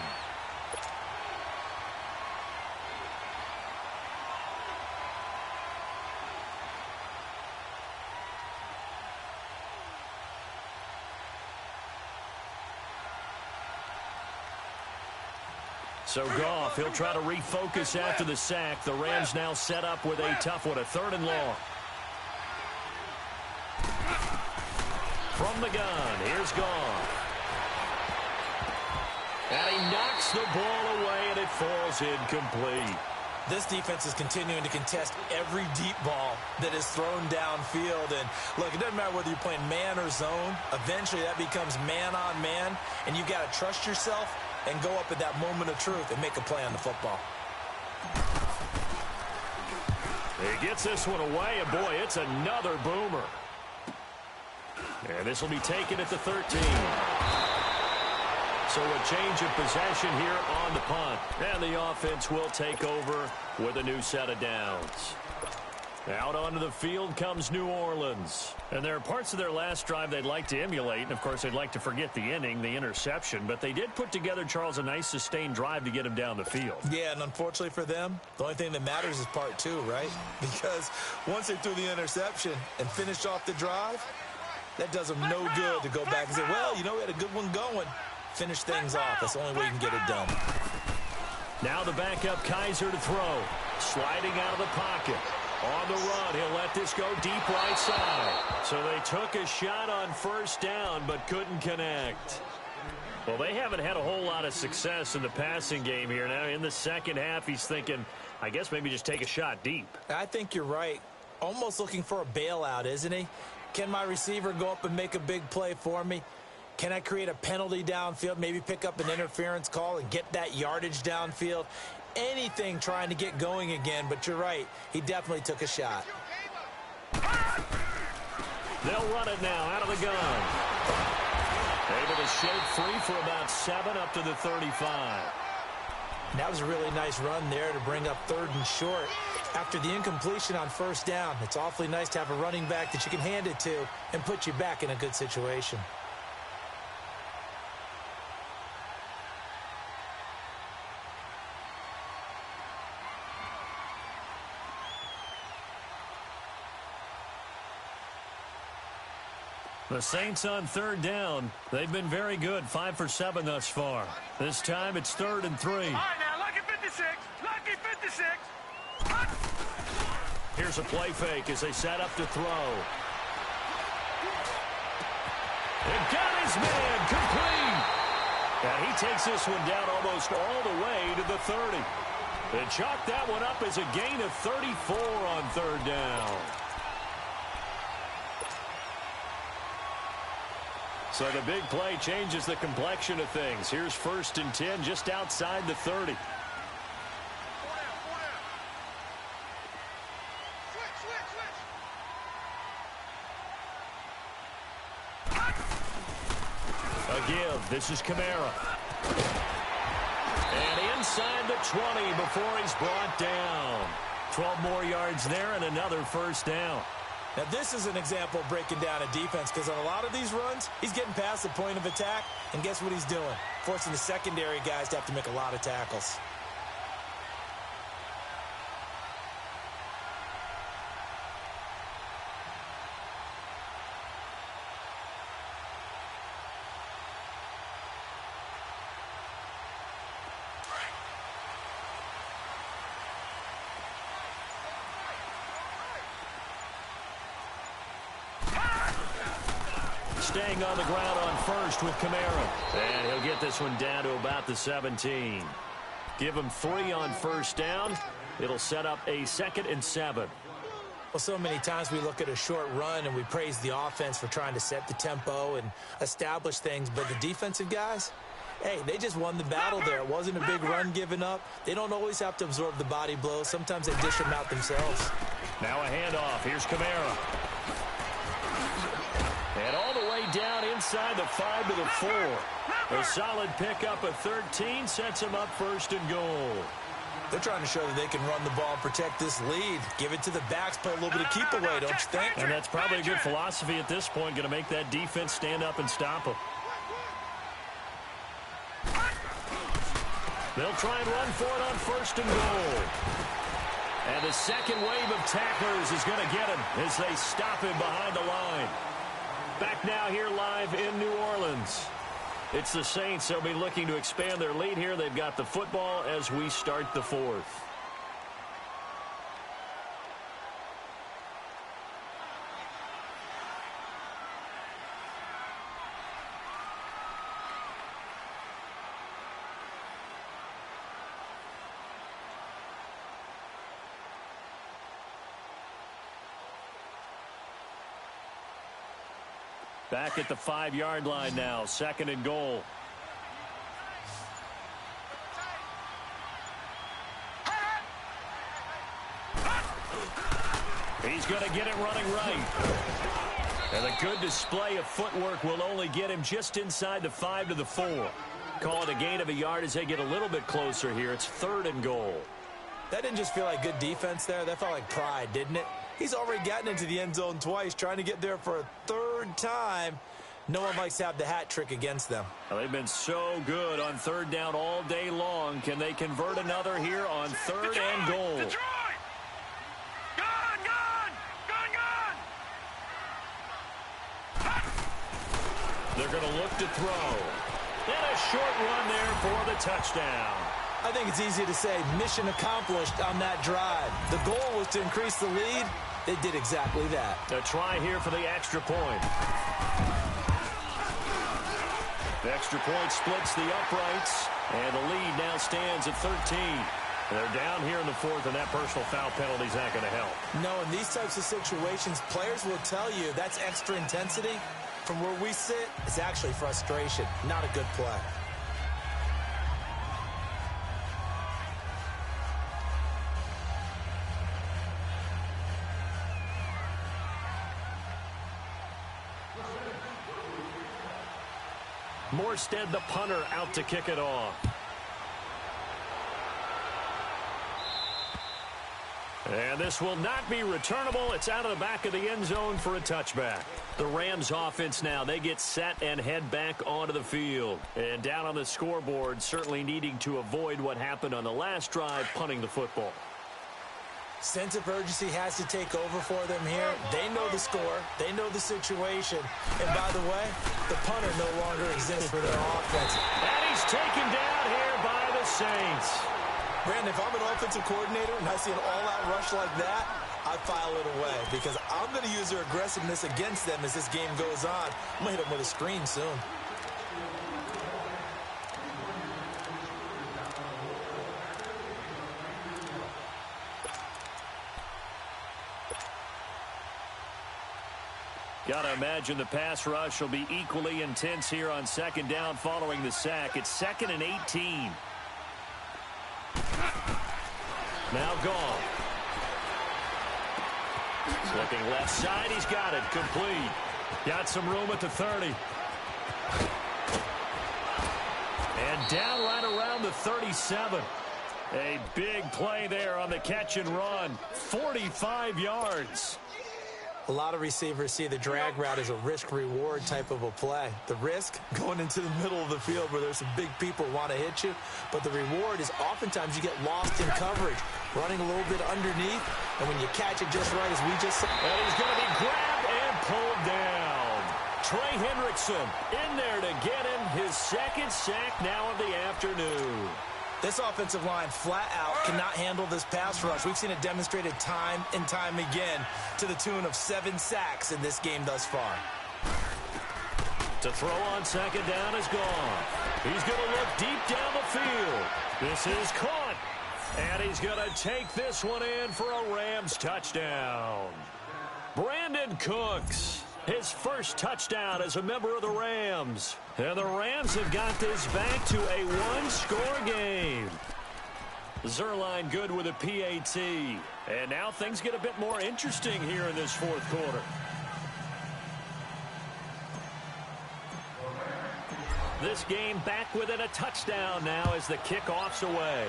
So Goff, he'll try to refocus after the sack. The Rams now set up with a tough one, a 3rd and long. From the gun, here's Goff. And he knocks the ball away, and it falls incomplete. This defense is continuing to contest every deep ball that is thrown downfield. And, look, it doesn't matter whether you're playing man or zone. Eventually, that becomes man-on-man, and you've got to trust yourself and go up at that moment of truth and make a play on the football. He gets this one away, and, boy, it's another boomer. And this will be taken at the 13. So a change of possession here on the punt. And the offense will take over with a new set of downs. Out onto the field comes New Orleans. And there are parts of their last drive they'd like to emulate. And, of course, they'd like to forget the inning, the interception. But they did put together, Charles, a nice sustained drive to get him down the field. Yeah, and unfortunately for them, the only thing that matters is part 2, right? Because once they threw the interception and finished off the drive, that does them no good to go back and say, well, you know, we had a good one going. Finish things off. That's the only way you can get it done. Now the backup Kaiser to throw. Sliding out of the pocket. On the run, he'll let this go deep right side. So they took a shot on first down but couldn't connect. Well, they haven't had a whole lot of success in the passing game here. Now in the second half, he's thinking, I guess maybe just take a shot deep. I think you're right. Almost looking for a bailout, isn't he? Can my receiver go up and make a big play for me? Can I create a penalty downfield, maybe pick up an interference call and get that yardage downfield? Anything trying to get going again, but you're right. He definitely took a shot. They'll run it now out of the gun. Able to shake free for about 7 up to the 35. That was a really nice run there to bring up 3rd and short. After the incompletion on first down, it's awfully nice to have a running back that you can hand it to and put you back in a good situation. The Saints on 3rd down. They've been very good, 5 for 7 thus far. This time it's 3rd and 3. All right, now, lucky 56. Lucky 56. Here's a play fake as they set up to throw. And got his man complete. And he takes this one down almost all the way to the 30. And chalked that one up as a gain of 34 on 3rd down. So the big play changes the complexion of things. Here's 1st and 10 just outside the 30. A give. This is Kamara. And inside the 20 before he's brought down. 12 more yards there and another first down. Now, this is an example of breaking down a defense because on a lot of these runs, he's getting past the point of attack, and guess what he's doing? Forcing the secondary guys to have to make a lot of tackles. Staying on the ground on first with Kamara. And he'll get this one down to about the 17. Give him 3 on first down. It'll set up a 2nd and 7. Well, so many times we look at a short run and we praise the offense for trying to set the tempo and establish things. But the defensive guys, hey, they just won the battle there. It wasn't a big run given up. They don't always have to absorb the body blows. Sometimes they dish them out themselves. Now a handoff. Here's Kamara. And all the way down inside the 5 to the 4. A solid pickup of 13 sets him up 1st and goal. They're trying to show that they can run the ball and protect this lead. Give it to the backs, play a little bit of keep away, don't you think? And that's probably a good philosophy at this point, going to make that defense stand up and stop them. They'll try and run for it on 1st and goal. And the second wave of tacklers is going to get him as they stop him behind the line. Back now here live in New Orleans. It's the Saints. They'll be looking to expand their lead here. They've got the football as we start the 4th. Back at the 5-yard line now, 2nd and goal. He's going to get it running right. And a good display of footwork will only get him just inside the 5 to the 4. Call it a gain of a yard as they get a little bit closer here. It's 3rd and goal. That didn't just feel like good defense there. That felt like pride, didn't it? He's already gotten into the end zone twice, trying to get there for a 3rd time. No one likes to have the hat trick against them. Well, they've been so good on 3rd down all day long. Can they convert another here on 3rd and goal? Detroit! Gone! They're going to look to throw. And a short run there for the touchdown. I think it's easy to say mission accomplished on that drive. The goal was to increase the lead. They did exactly that. A try here for the extra point. The extra point splits the uprights, and the lead now stands at 13. They're down here in the 4th, and that personal foul penalty is not going to help. No, in these types of situations, players will tell you that's extra intensity. From where we sit, it's actually frustration, not a good play. Morstead, the punter, out to kick it off. And this will not be returnable. It's out of the back of the end zone for a touchback. The Rams offense now, they get set and head back onto the field. And down on the scoreboard, certainly needing to avoid what happened on the last drive, punting the football. Sense of urgency has to take over for them here. They know the score. They know the situation. And by the way, the punter no longer exists for their offense. And he's taken down here by the Saints. Brandon, if I'm an offensive coordinator and I see an all-out rush like that, I file it away because I'm going to use their aggressiveness against them as this game goes on. I'm going to hit them with a screen soon. Got to imagine the pass rush will be equally intense here on 2nd down following the sack. It's 2nd and 18. Now gone. Looking left side. He's got it. Complete. Got some room at the 30. And down right around the 37. A big play there on the catch and run. 45 yards. A lot of receivers see the drag route as a risk-reward type of a play. The risk, going into the middle of the field where there's some big people who want to hit you. But the reward is oftentimes you get lost in coverage, running a little bit underneath. And when you catch it just right, as we just said. And he's going to be grabbed and pulled down. Trey Hendrickson in there to get him his second sack now of the afternoon. This offensive line flat out cannot handle this pass rush. We've seen it demonstrated time and time again to the tune of 7 sacks in this game thus far. To throw on second down is gone. He's going to look deep down the field. This is caught. And he's going to take this one in for a Rams touchdown. Brandon Cooks, his first touchdown as a member of the Rams. And the Rams have got this back to a one-score game. Zerline good with a PAT. And now things get a bit more interesting here in this fourth quarter. This game back within a touchdown now as the kickoff's away.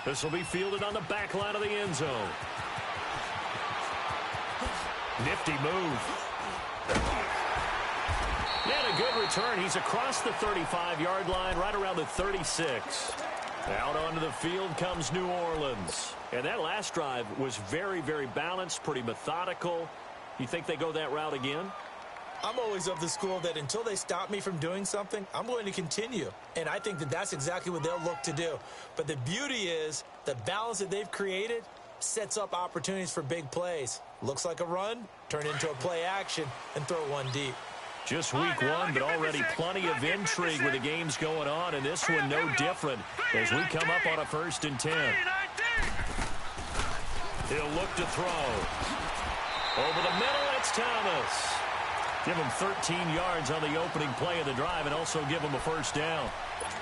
This will be fielded on the back line of the end zone. Nifty move. And a good return. He's across the 35-yard line, right around the 36. Out onto the field comes New Orleans. And that last drive was very, very balanced, pretty methodical. You think they go that route again? I'm always of the school that until they stop me from doing something, I'm going to continue. And I think that that's exactly what they'll look to do. But the beauty is the balance that they've created sets up opportunities for big plays. Looks like a run, turn into a play action, and throw one deep. Just week one, but already plenty of intrigue with the games going on, and this one no different as we come up on a 1st and 10. He'll look to throw. Over the middle, it's Thomas. Give him 13 yards on the opening play of the drive and also give him a first down.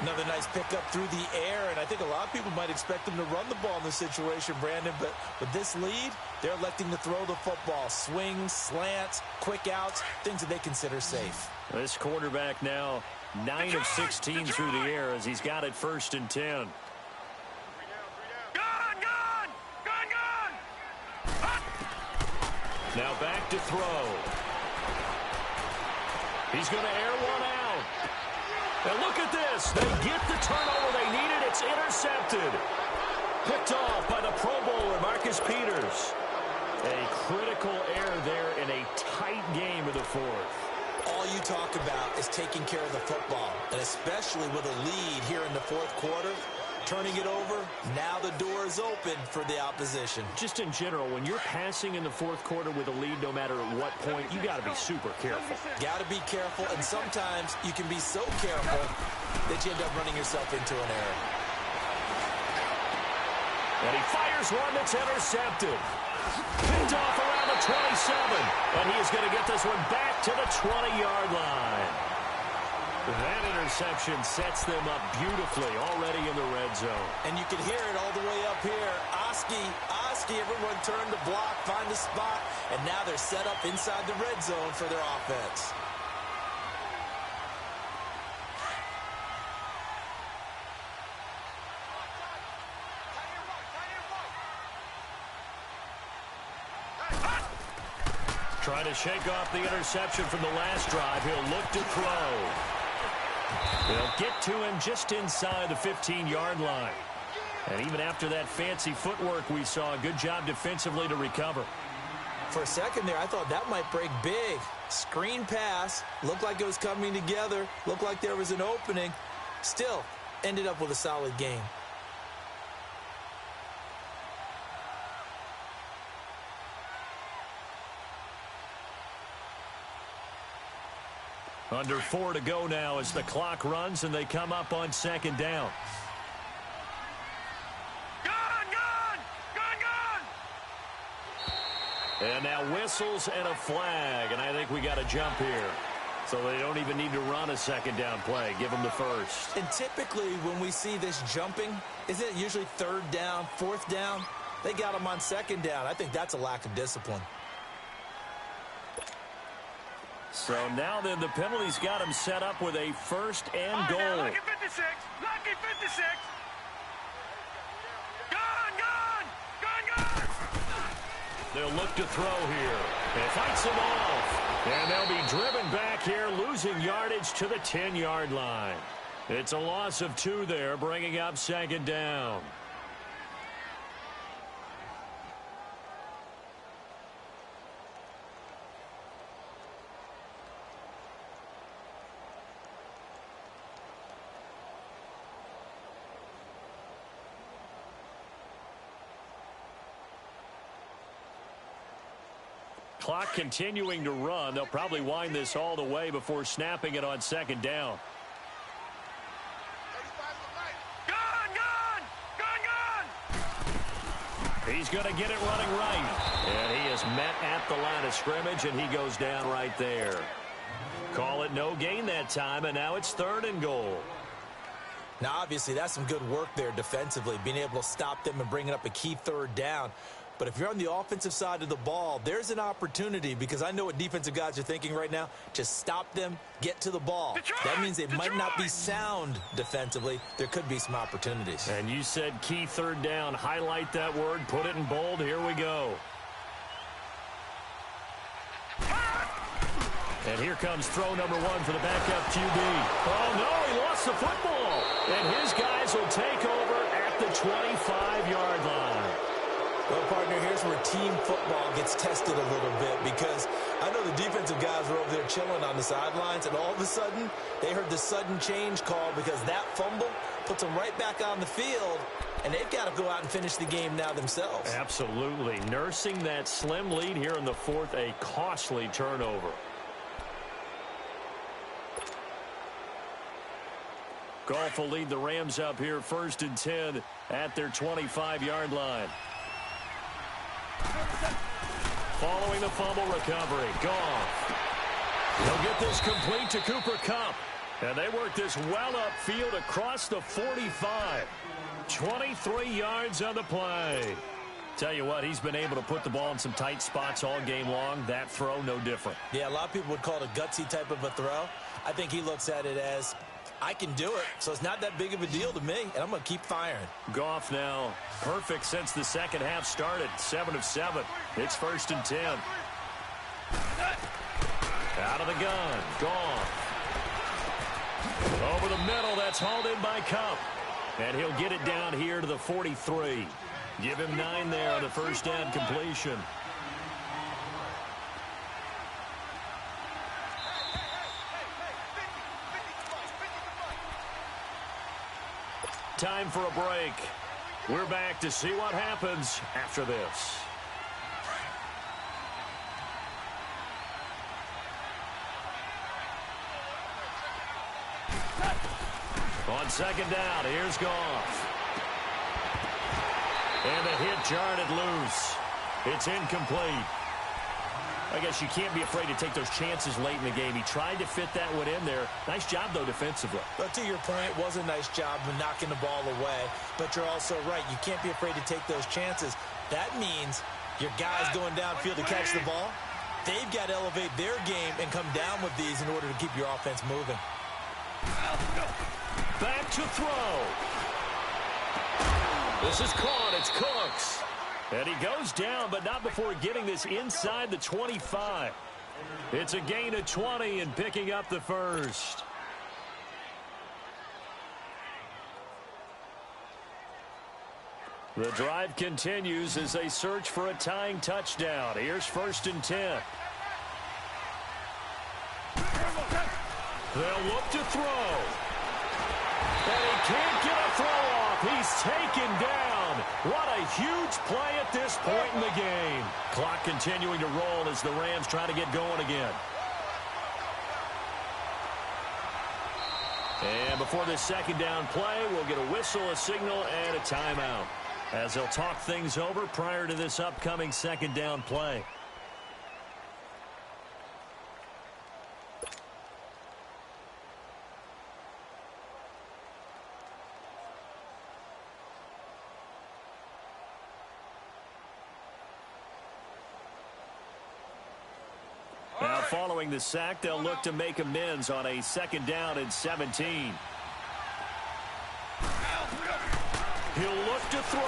Another nice pickup through the air, and I think a lot of people might expect them to run the ball in this situation, Brandon, but with this lead, they're electing to throw the football. Swings, slants, quick outs, things that they consider safe. This quarterback now 9 of 16 through the air as he's got it 1st and 10. Now back to throw. He's going to air one out. And look at this. They get the turnover they needed. It's intercepted. Picked off by the Pro Bowler, Marcus Peters. A critical error there in a tight game of the fourth. All you talk about is taking care of the football, and especially with a lead here in the fourth quarter. Turning it over, now the door is open for the opposition. Just in general, when you're passing in the fourth quarter with a lead, no matter at what point, you got to be super careful. Got to be careful, and sometimes you can be so careful that you end up running yourself into an error. And he fires one that's intercepted. Picked off around the 27, and he is going to get this one back to the 20-yard line. That interception sets them up beautifully already in the red zone. And you can hear it all the way up here. Oski, everyone turn to block, find a spot, and now they're set up inside the red zone for their offense. Trying to shake off the interception from the last drive. He'll look to throw. They'll get to him just inside the 15-yard line. And even after that fancy footwork we saw, a good job defensively to recover. For a second there, I thought that might break big. Screen pass, looked like it was coming together, looked like there was an opening. Still, ended up with a solid game. Under 4 to go now as the clock runs and they come up on 2nd down. And now whistles and a flag, and I think we got a jump here. So they don't even need to run a 2nd down play. Give them the first. And typically when we see this jumping, isn't it usually 3rd down, 4th down? They got them on 2nd down. I think that's a lack of discipline. So now then the penalty's got him set up with a 1st and goal. Lucky 56. Lucky 56. Gone. They'll look to throw here. And fights him off. And they'll be driven back here, losing yardage to the 10-yard line. It's a loss of 2 there, bringing up second down. Clock continuing to run. They'll probably wind this all the way before snapping it on second down. He's going to get it running right. And he is met at the line of scrimmage, and he goes down right there. Call it no gain that time, and now it's 3rd and goal. Now, obviously, that's some good work there defensively, being able to stop them and bringing up a key 3rd down. But if you're on the offensive side of the ball, there's an opportunity, because I know what defensive guys are thinking right now. Just stop them, get to the ball. That means they might not be sound defensively. There could be some opportunities. And you said key 3rd down. Highlight that word. Put it in bold. Here we go. And here comes throw number 1 for the backup QB. Oh, no, he lost the football. And his guys will take over at the 25-yard line. Well, partner, here's where team football gets tested a little bit, because I know the defensive guys were over there chilling on the sidelines, and all of a sudden they heard the sudden change call, because that fumble puts them right back on the field, and they've got to go out and finish the game now themselves. Absolutely. Nursing that slim lead here in the 4th, a costly turnover. Goff will lead the Rams up here 1st and 10 at their 25-yard line. Following the fumble recovery, Goff. He'll get this complete to Cooper Kupp. And they work this well upfield across the 45. 23 yards on the play. Tell you what, he's been able to put the ball in some tight spots all game long. That throw, no different. Yeah, a lot of people would call it a gutsy type of a throw. I think he looks at it as, I can do it, so it's not that big of a deal to me, and I'm going to keep firing. Goff now perfect since the second half started. 7 of 7. It's 1st and 10. Out of the gun. Goff. Over the middle. That's hauled in by Kupp. And he'll get it down here to the 43. Give him 9 there on the first down completion. Time for a break. We're back to see what happens after this. On second down, here's Goff. And the hit jarred loose. It's incomplete. I guess you can't be afraid to take those chances late in the game. He tried to fit that one in there. Nice job, though, defensively. But to your point, it was a nice job of knocking the ball away. But you're also right. You can't be afraid to take those chances. That means your guys going downfield to catch the ball, they've got to elevate their game and come down with these in order to keep your offense moving. Back to throw. This is caught. It's Cooks. And he goes down, but not before getting this inside the 25. It's a gain of 20 and picking up the first. The drive continues as they search for a tying touchdown. Here's 1st and 10. They'll look to throw. And he can't get a throw off. He's taken down. What a huge play at this point in the game. Clock continuing to roll as the Rams try to get going again. And before this second down play, we'll get a whistle, a signal, and a timeout, as they'll talk things over prior to this upcoming second down play. Now, following the sack, they'll look to make amends on a second down and 17. He'll look to throw.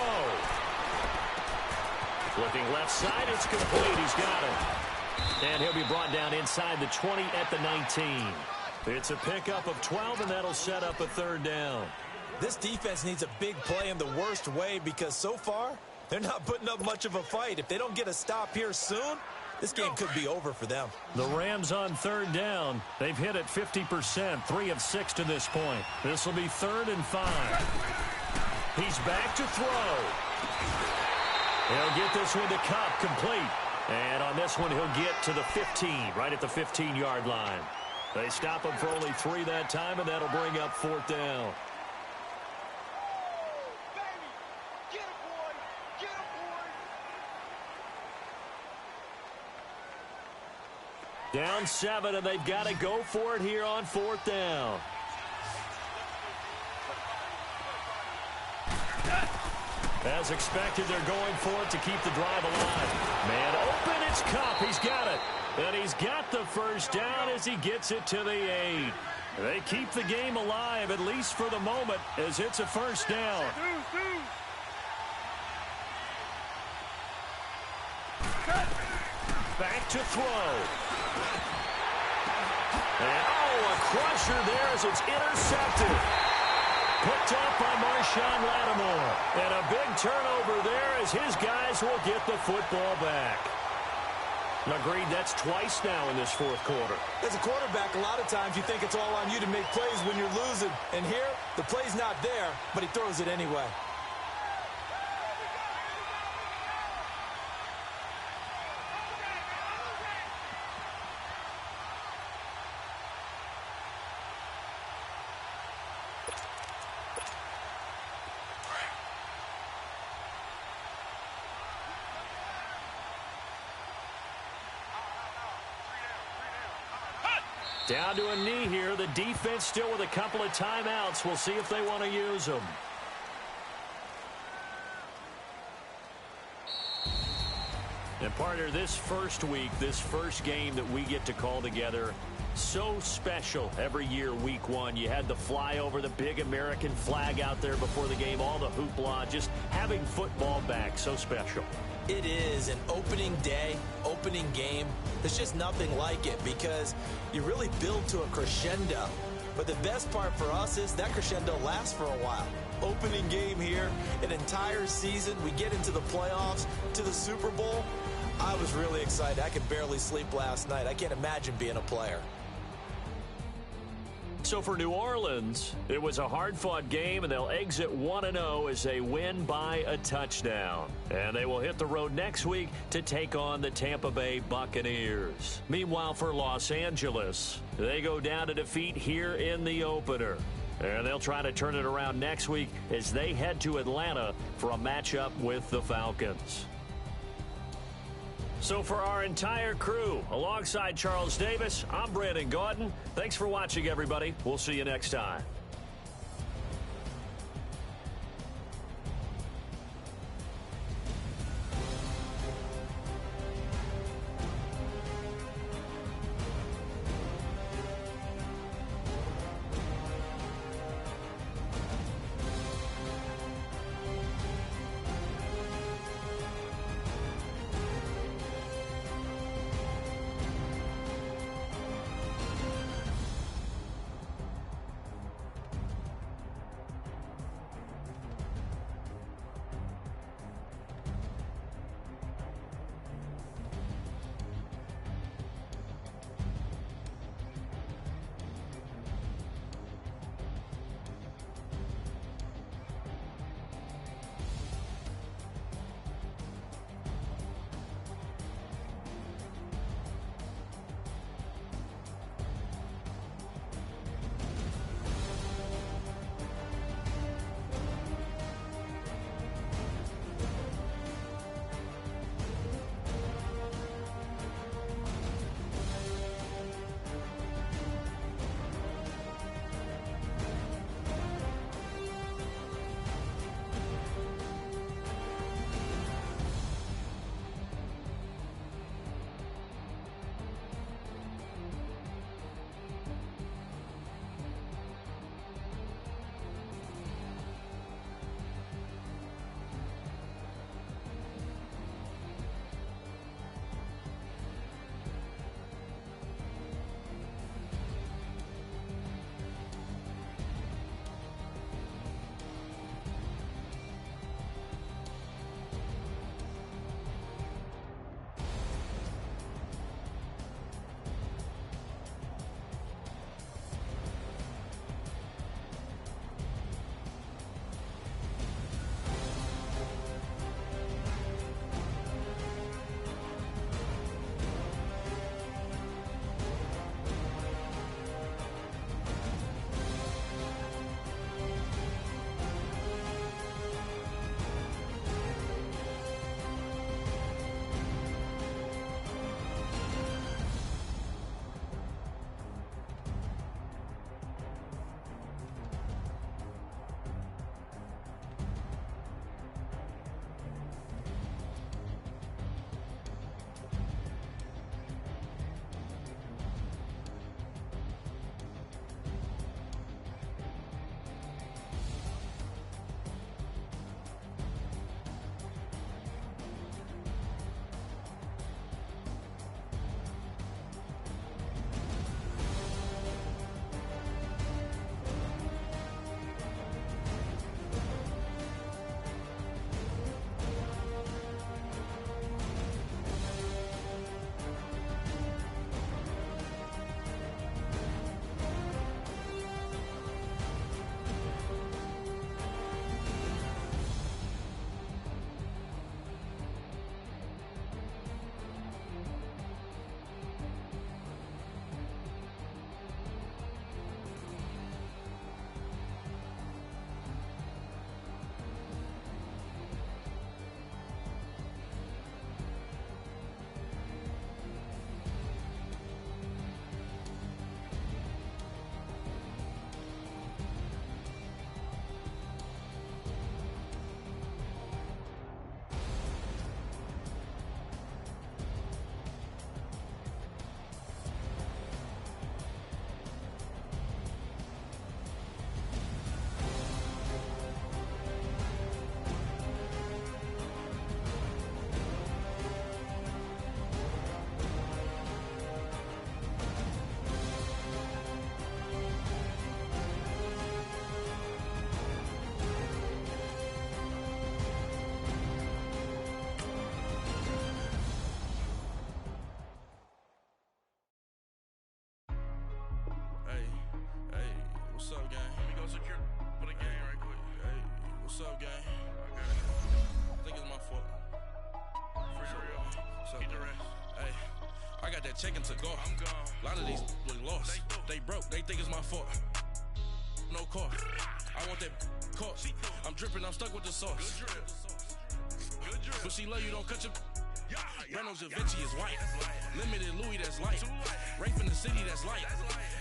Looking left side, it's complete. He's got it. And he'll be brought down inside the 20 at the 19. It's a pickup of 12, and that'll set up a third down. This defense needs a big play in the worst way because so far, they're not putting up much of a fight. If they don't get a stop here soon, this game could be over for them. The Rams on third down. They've hit it 50%, 3 of 6 to this point. This will be 3rd and 5. He's back to throw. He'll get this one to Cup, complete. And on this one, he'll get to the 15, right at the 15-yard line. They stop him for only 3 that time, and that'll bring up 4th down. Down 7, and they've got to go for it here on 4th down. As expected, they're going for it to keep the drive alive. Man open, it's Cup. He's got it. And he's got the first down as he gets it to the 8. They keep the game alive, at least for the moment, as it's a first down. Back to throw. And, a crusher there as it's intercepted. Picked up by Marshawn Lattimore. And a big turnover there as his guys will get the football back. Agreed, that's twice now in this 4th quarter. As a quarterback, a lot of times you think it's all on you to make plays when you're losing. And here, the play's not there, but he throws it anyway. Down to a knee here. The defense still with a couple of timeouts. We'll see if they want to use them. And partner, this first week, this first game that we get to call together, so special every year, week 1. You had the flyover, the big American flag out there before the game, all the hoopla, just having football back, so special. It is an opening day, opening game. There's just nothing like it because you really build to a crescendo. But the best part for us is that crescendo lasts for a while. Opening game here, an entire season. We get into the playoffs, to the Super Bowl. I was really excited. I could barely sleep last night. I can't imagine being a player. So for New Orleans, it was a hard-fought game, and they'll exit 1-0 as they win by a touchdown. And they will hit the road next week to take on the Tampa Bay Buccaneers. Meanwhile, for Los Angeles, they go down to defeat here in the opener. And they'll try to turn it around next week as they head to Atlanta for a matchup with the Falcons. So for our entire crew, alongside Charles Davis, I'm Brandon Gaudin. Thanks for watching, everybody. We'll see you next time. that check and took off. I'm gone. A lot of these look lost. They broke, they think it's my fault. No car. I want that caught. I'm dripping, I'm stuck with the sauce. Good drip. But she love you, don't cut your. Reynolds Da Vinci is white. Limited Louis, that's light. Rape in the city, that's light.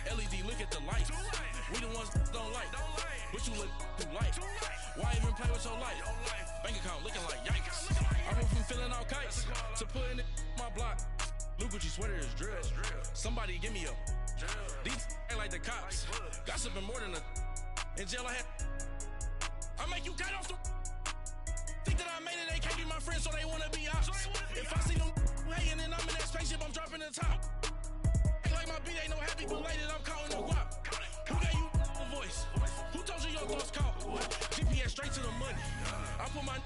LED, look at the light. We the ones don't like. But you look too light. Why even play with your life? Bank account looking like yikes. I went from filling out kites to putting it in my block. Blue Gucci sweater is drill. Somebody give me a. These ain't like the cops. Gossiping more than a. In jail I had. I make you cut off the. Think that I made it, they can't be my friends, so they wanna be ops. If I see them hanging and I'm in that spaceship, I'm dropping the top. Ain't like my beat ain't no happy belated, I'm counting the guap. Who gave you the voice? Who told you your thoughts count? GPS straight to the money. I put my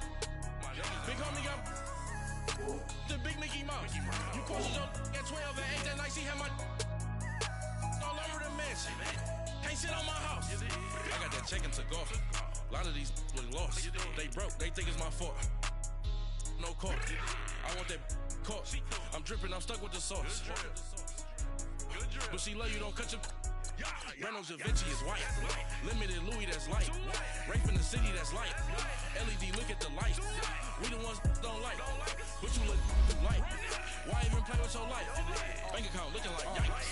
big homie got the big Mickey Mouse. You posted up at 12 and 8 that night, she had my all over the mansion. Can't sit on my house. I got that check and took off. A lot of these look lost. They broke, they think it's my fault. No car. I want that caught. I'm dripping, I'm stuck with the sauce. But she love you, don't cut your. Reynolds Da Vinci is white. Limited Louis, that's light. Rape in the city, that's light. LED, look at the light. We the ones don't like. But you look too light. Why even play with your life? Bank account looking like yikes.